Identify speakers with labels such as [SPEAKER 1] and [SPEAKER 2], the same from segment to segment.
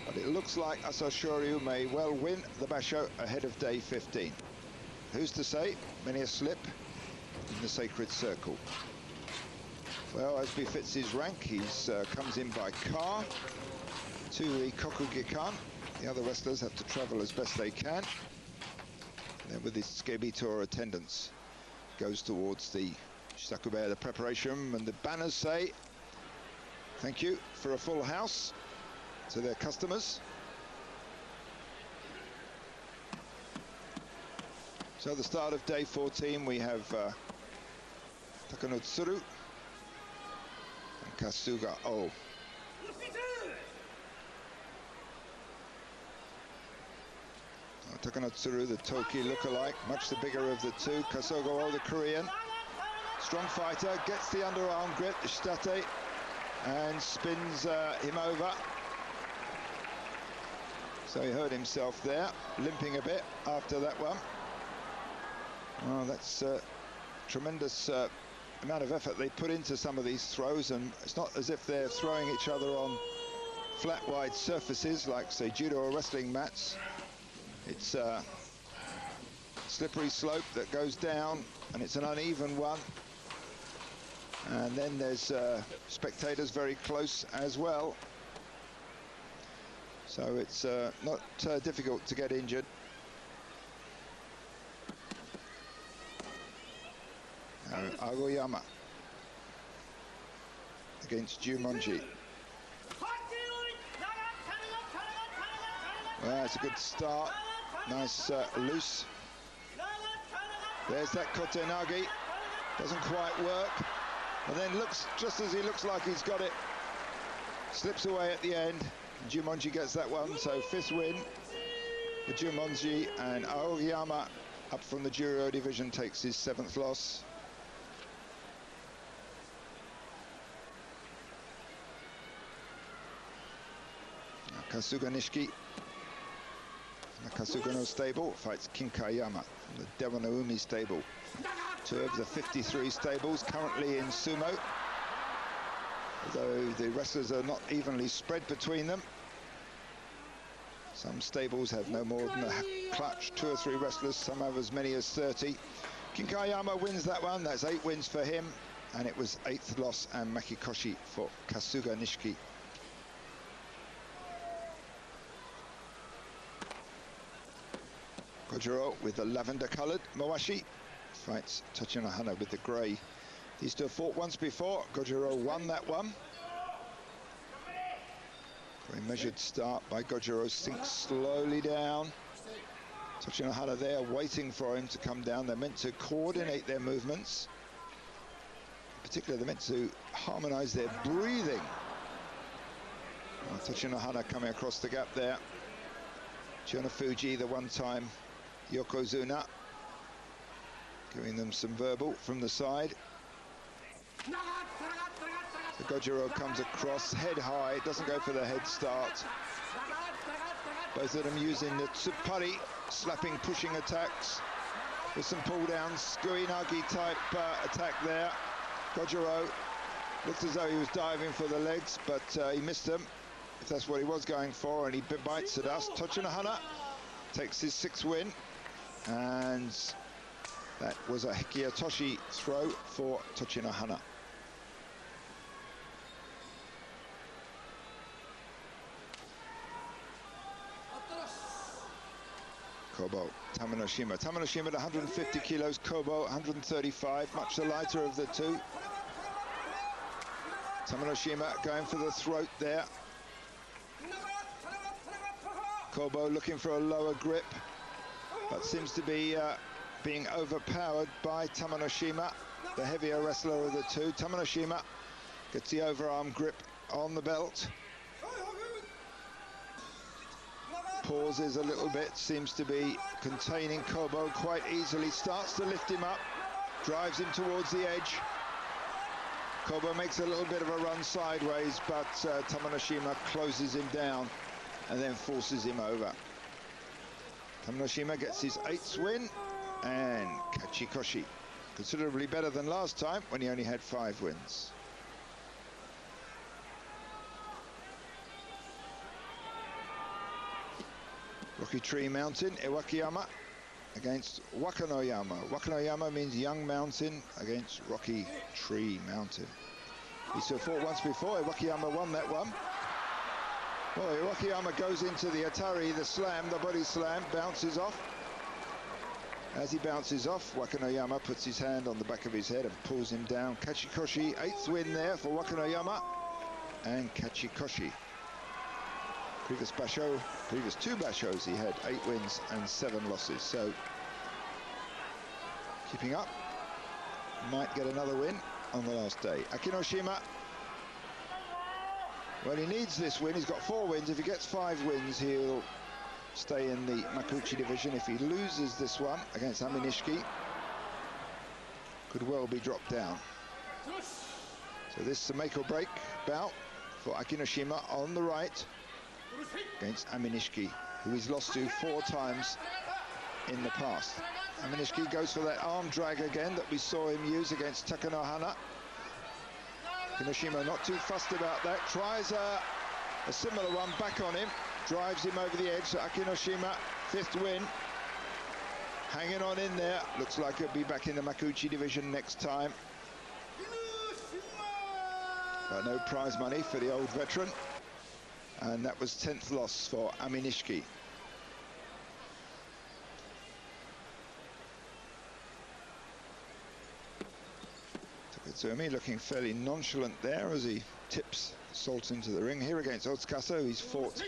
[SPEAKER 1] But it looks like Asashoryu may well win the basho ahead of day 15. Who's to say? Many a slip in the sacred circle. Well, as befits his rank, he's comes in by car to the Kokugikan. The other wrestlers have to travel as best they can. And then with his Skebitor attendants, goes towards the Shitakube, the preparation room, and the banners say thank you for a full house to their customers. So at the start of day 14, we have Takanotsuru and Kasugao. Takanotsuru, the Toki lookalike, much the bigger of the two. Kasugao, the Korean, strong fighter, gets the underarm grip, the shitate, and spins him over. So he hurt himself there, limping a bit after that one. Well, that's tremendous amount of effort they put into some of these throws, and it's not as if they're throwing each other on flat, wide surfaces like, say, judo or wrestling mats. It's a slippery slope that goes down, and it's an uneven one. And then there's spectators very close as well. So it's not difficult to get injured. Aogiyama against Jumonji. Well, it's a good start. Nice loose. There's that kotenagi. Doesn't quite work. And then looks, just as he looks like he's got it, slips away at the end. Jumonji gets that one, so 5th win for Jumonji, and Aogiyama, up from the Juro division, takes his 7th loss. Kasuganishiki, the Kasugano stable, fights Kinkaiyama, the Devon-Naumi stable. 2 of the 53 stables currently in sumo, although the wrestlers are not evenly spread between them. Some stables have no more than a clutch, 2 or 3 wrestlers, some have as many as 30. Kinkaiyama wins that one, that's 8 wins for him, and it was 8th loss and makikoshi for Kasuganishiki. Gojoro with the lavender-coloured Mawashi fights Tochinohana with the grey. These two have fought once before. Gojoro won that one. Very measured start by Gojoro, sinks slowly down. Tochinohana there waiting for him to come down. They're meant to coordinate their movements. In particular, they're meant to harmonise their breathing. Tochinohana coming across the gap there. Chionafuji, the one-time Yokozuna, giving them some verbal from the side. So Gojoro comes across, head high, doesn't go for the head start. Both of them using the tsupari, slapping, pushing attacks, with some pull downs, Guinagi type attack there. Gojoro looked as though he was diving for the legs, but he missed them, if that's what he was going for, and he bites the dust. Tochinohana takes his 6th win, and that was a hikiotoshi throw for Tochinohana. Kobo, Tamanoshima. Tamanoshima at 150 kilos, Kobo 135, much the lighter of the two. Tamanoshima going for the throat there. Kobo looking for a lower grip, but seems to be being overpowered by Tamanoshima, the heavier wrestler of the two. Tamanoshima gets the overarm grip on the belt. Pauses a little bit, seems to be containing Kobo quite easily, starts to lift him up, drives him towards the edge. Kobo makes a little bit of a run sideways, but Tamanoshima closes him down and then forces him over. Tamanoshima gets his 8th win, and Kachikoshi, considerably better than last time when he only had 5 wins. Rocky Tree Mountain, Iwakiyama, against Wakanoyama. Wakanoyama means young mountain against Rocky Tree Mountain. He's fought once before. Iwakiyama won that one. Well, Iwakiyama goes into the Atari, the slam, the body slam, bounces off. As he bounces off, Wakanoyama puts his hand on the back of his head and pulls him down. Kachikoshi, 8th win there for Wakanoyama. And Kachikoshi. Previous two bashos, he had 8 wins and 7 losses. So, keeping up, might get another win on the last day. Akinoshima, well, he needs this win. He's got 4 wins. If he gets 5 wins, he'll stay in the Makuuchi division. If he loses this one against Aminishiki, could well be dropped down. So this is a make or break bout for Akinoshima on the right against Aminishiki, who he's lost to 4 times in the past. Aminishiki goes for that arm drag again that we saw him use against Takanohana. Akinoshima not too fussed about that, tries a similar one back on him, drives him over the edge. So Akinoshima, 5th win, hanging on in there. Looks like he'll be back in the Makuuchi division next time. But no prize money for the old veteran. And that was 10th loss for Aminishiki. Tokitsuumi looking fairly nonchalant there as he tips Salt into the ring. Here against Otsukasa, he's fought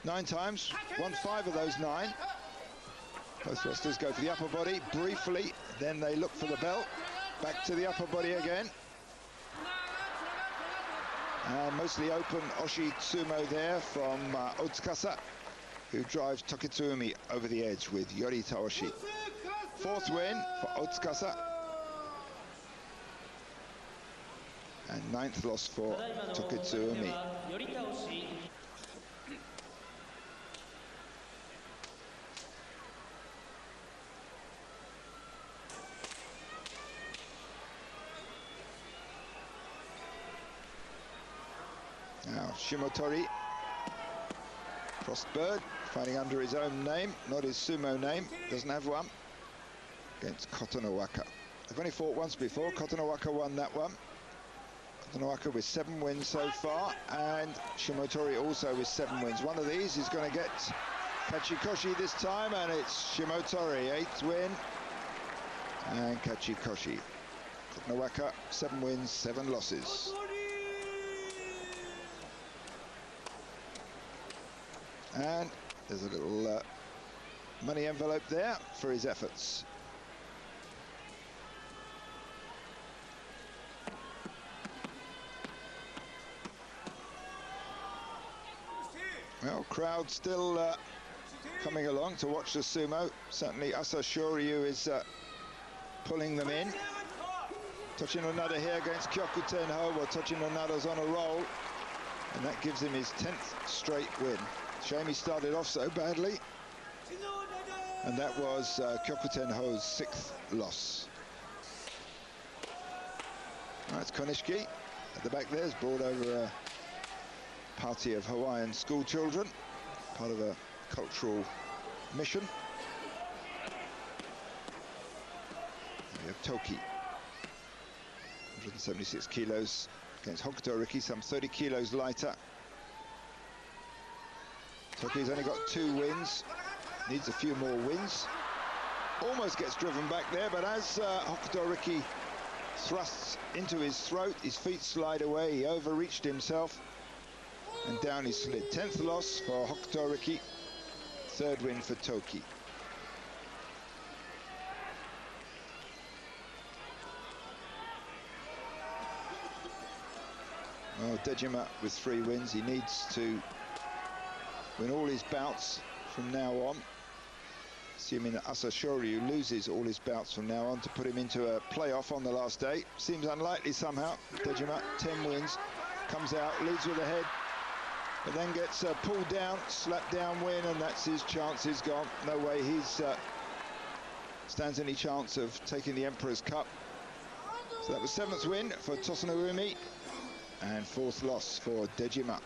[SPEAKER 1] 9 times, won 5 of those 9. Both wrestlers go for the upper body briefly, then they look for the belt. Back to the upper body again. Mostly open Oshi Tsumo there from Otsukasa, who drives Tokitsuumi over the edge with yoritaoshi. 4th win for Otsukasa. And 9th loss for Tokitsuumi. Now Shimotori, Frostbird, fighting under his own name, not his sumo name, doesn't have one, against Kotonowaka. They've only fought once before. Kotonowaka won that one. Kotonowaka with 7 wins so far, and Shimotori also with 7 wins. One of these is going to get Kachikoshi this time, and it's Shimotori, 8th win, and Kachikoshi. Kotonowaka, 7 wins, 7 losses. And there's a little money envelope there for his efforts. Well, crowd still coming along to watch the sumo. Certainly Asa Shoryu is pulling them in. Tochinohana here against Kyokutenho. Well, Tochinohana's on a roll, and that gives him his 10th straight win. Shame he started off so badly. And that was Kyokutenho's 6th loss. That's Konishiki at the back there. Has brought over a party of Hawaiian school children, part of a cultural mission. We have Toki, 176 kilos against Hokutoriki, some 30 kilos lighter. Toki's only got 2 wins, needs a few more wins. Almost gets driven back there, but as Hokutoriki thrusts into his throat, his feet slide away, he overreached himself, and down he slid. 10th loss for Hokutoriki, 3rd win for Toki. Well, Dejima with 3 wins, he needs to win all his bouts from now on, assuming that Asa Shoryu loses all his bouts from now on to put him into a playoff on the last day. Seems unlikely somehow. Dejima, 10 wins, comes out, leads with a head, but then gets pulled down, slapped down win, and that's his chance. He's gone. No way he's stands any chance of taking the Emperor's Cup. So that was 7th win for Tochinohana and 4th loss for Dejima.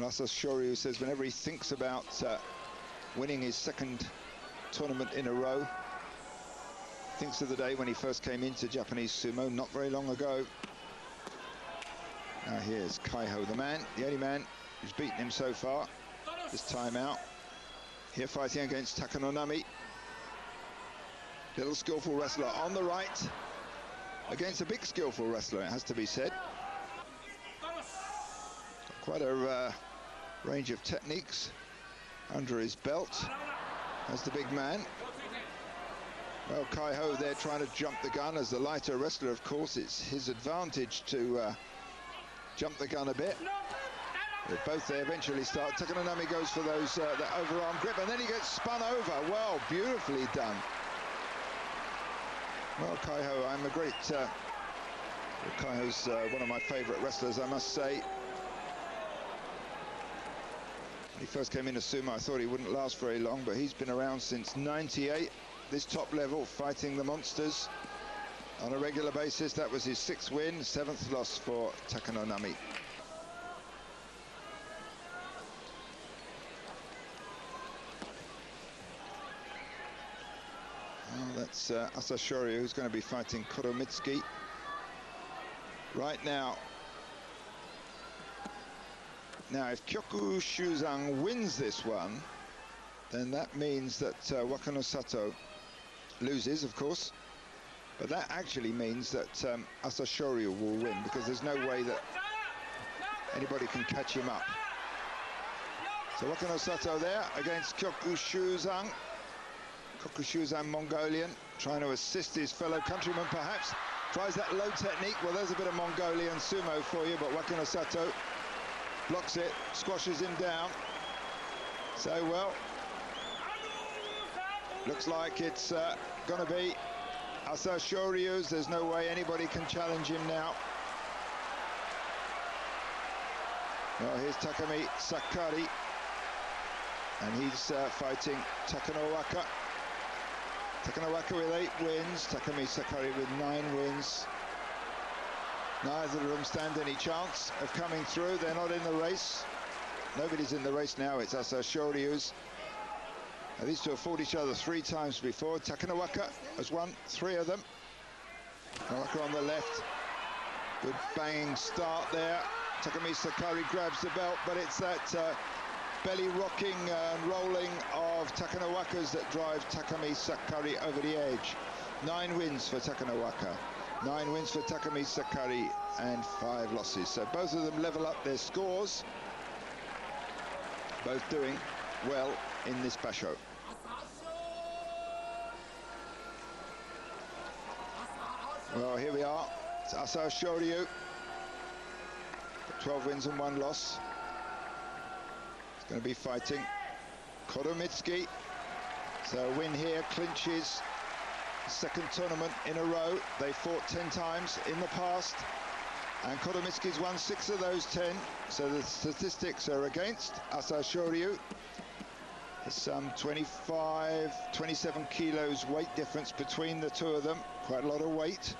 [SPEAKER 1] Asashoryu says whenever he thinks about winning his second tournament in a row, thinks of the day when he first came into Japanese sumo not very long ago. Now here's Kaiho, the only man who's beaten him so far this time out. Here fighting against Takanonami. Little skillful wrestler on the right against a big skillful wrestler, it has to be said. Quite a range of techniques under his belt as the big man. Well, Kaiho there trying to jump the gun. As the lighter wrestler, of course, it's his advantage to jump the gun a bit. They both they eventually start. Takanonami goes for those the overarm grip, and then he gets spun over. Well, beautifully done. Well, Kaiho, I'm a great... Kaiho's one of my favourite wrestlers, I must say. When he first came into sumo, I thought he wouldn't last very long, but he's been around since '98. This top level, fighting the monsters on a regular basis. That was his 6th win, 7th loss for Takanonami. Well, that's Asashoryu, who's going to be fighting Koromitsuki right now. Now, if Kyokushuzan wins this one, then that means that Wakano Sato loses, of course, but that actually means that Asashoryu will win, because there's no way that anybody can catch him up. So Wakano Sato there against Kyokushuzan. Kyokushuzan, Mongolian, trying to assist his fellow countryman perhaps. Tries that low technique. Well, there's a bit of Mongolian sumo for you, but Wakano Sato blocks it, squashes him down. So, well, looks like it's going to be Asashoryu's. There's no way anybody can challenge him now. Well, here's Takami Sakari, and he's fighting Takanowaka. Takanowaka with 8 wins, Takami Sakari with 9 wins. Neither of them stand any chance of coming through. They're not in the race. Nobody's in the race now. It's Asashoryu's. These two have fought each other 3 times before. Takanowaka has won 3 of them. Takanowaka on the left. Good banging start there. Takami Sakari grabs the belt, but it's that belly rocking and rolling of Takanowaka's that drive Takami Sakari over the edge. 9 wins for Takanowaka, 9 wins for Takami Sakari, and 5 losses. So both of them level up their scores. Both doing well in this basho. Well, here we are. It's Asashoryu. 12 wins and 1 loss. He's going to be fighting Koromitsuki. So a win here clinches the 2nd tournament in a row. They fought 10 times in the past, and Koromitsuki's won 6 of those 10. So the statistics are against Asashoryu. There's some 25, 27 kilos weight difference between the two of them. Quite a lot of weight.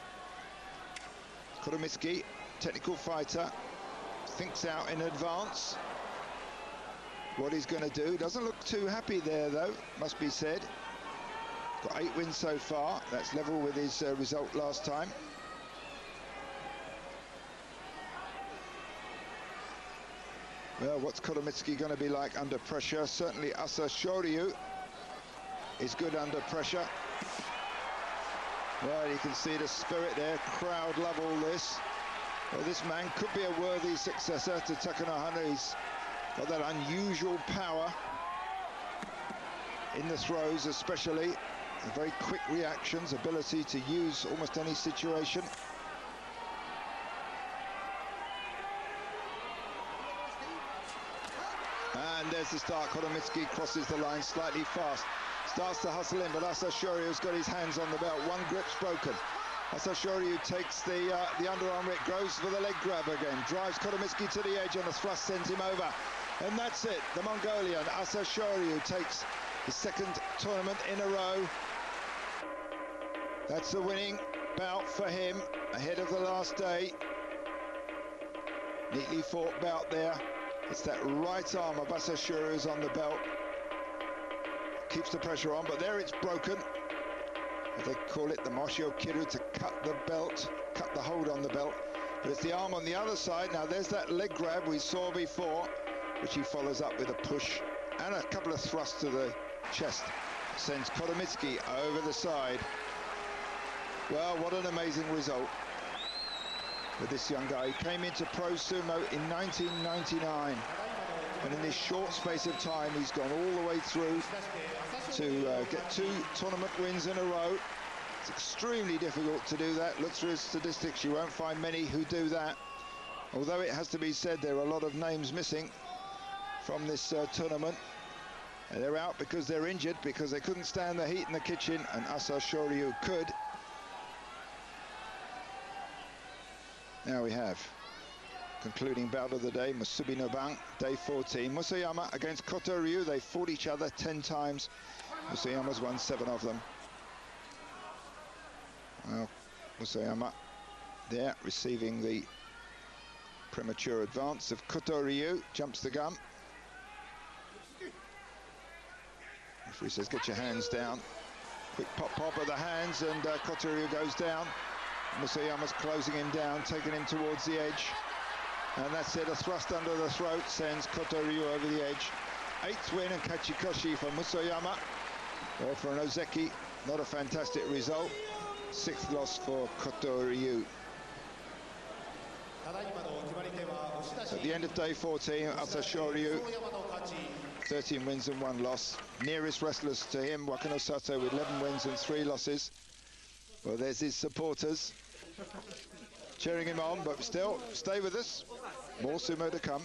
[SPEAKER 1] Koromitsuki, technical fighter, thinks out in advance what he's going to do. Doesn't look too happy there, though, must be said. Got 8 wins so far. That's level with his result last time. Well, what's Koromitsuki going to be like under pressure? Certainly Asashoryu is good under pressure. Well, you can see the spirit there. Crowd love all this. Well, this man could be a worthy successor to Takanohana. He's got that unusual power in the throws, especially. Very quick reactions, ability to use almost any situation. And there's the start. Koromitsuki crosses the line slightly fast. Starts to hustle in, but Asashoryu got his hands on the belt. One grip's broken. Asashoryu takes the underarm grip, goes for the leg grab again, drives Koromitsuki to the edge, and the thrust sends him over. And that's it. The Mongolian, Asashoryu, takes his 2nd tournament in a row. That's the winning bout for him, ahead of the last day. Neatly fought bout there. It's that right arm of Asashiro on the belt. Keeps the pressure on, but there it's broken. As they call it, the Moshio Kiru, to cut the belt, cut the hold on the belt. But it's the arm on the other side. Now there's that leg grab we saw before, which he follows up with a push and a couple of thrusts to the chest. Sends Kotomitsuki over the side. Well, what an amazing result with this young guy. He came into Pro Sumo in 1999, and in this short space of time he's gone all the way through to get 2 tournament wins in a row. It's extremely difficult to do that. Look through his statistics, you won't find many who do that, although it has to be said there are a lot of names missing from this tournament, and they're out because they're injured, because they couldn't stand the heat in the kitchen, and Asa Shoryu could. Now we have concluding bout of the day, Musubi no Ban, day 14. Musayama against Kotoryu. They fought each other 10 times. Musayama's won 7 of them. Well, Musayama there receiving the premature advance of Kotoryu. Jumps the gun. Referee says, get your hands down. Quick pop of the hands, and Kotoryu goes down. Musayama's closing him down, taking him towards the edge. And that's it, a thrust under the throat sends Kotoryu over the edge. 8th win and Kachikoshi for Musayama. Well, for an Ozeki, not a fantastic result. 6th loss for Kotoryu. At the end of day 14, Asashoryu, 13 wins and 1 loss. Nearest wrestlers to him, Wakano Sato with 11 wins and 3 losses. Well, there's his supporters cheering him on, but still, stay with us. More sumo to come.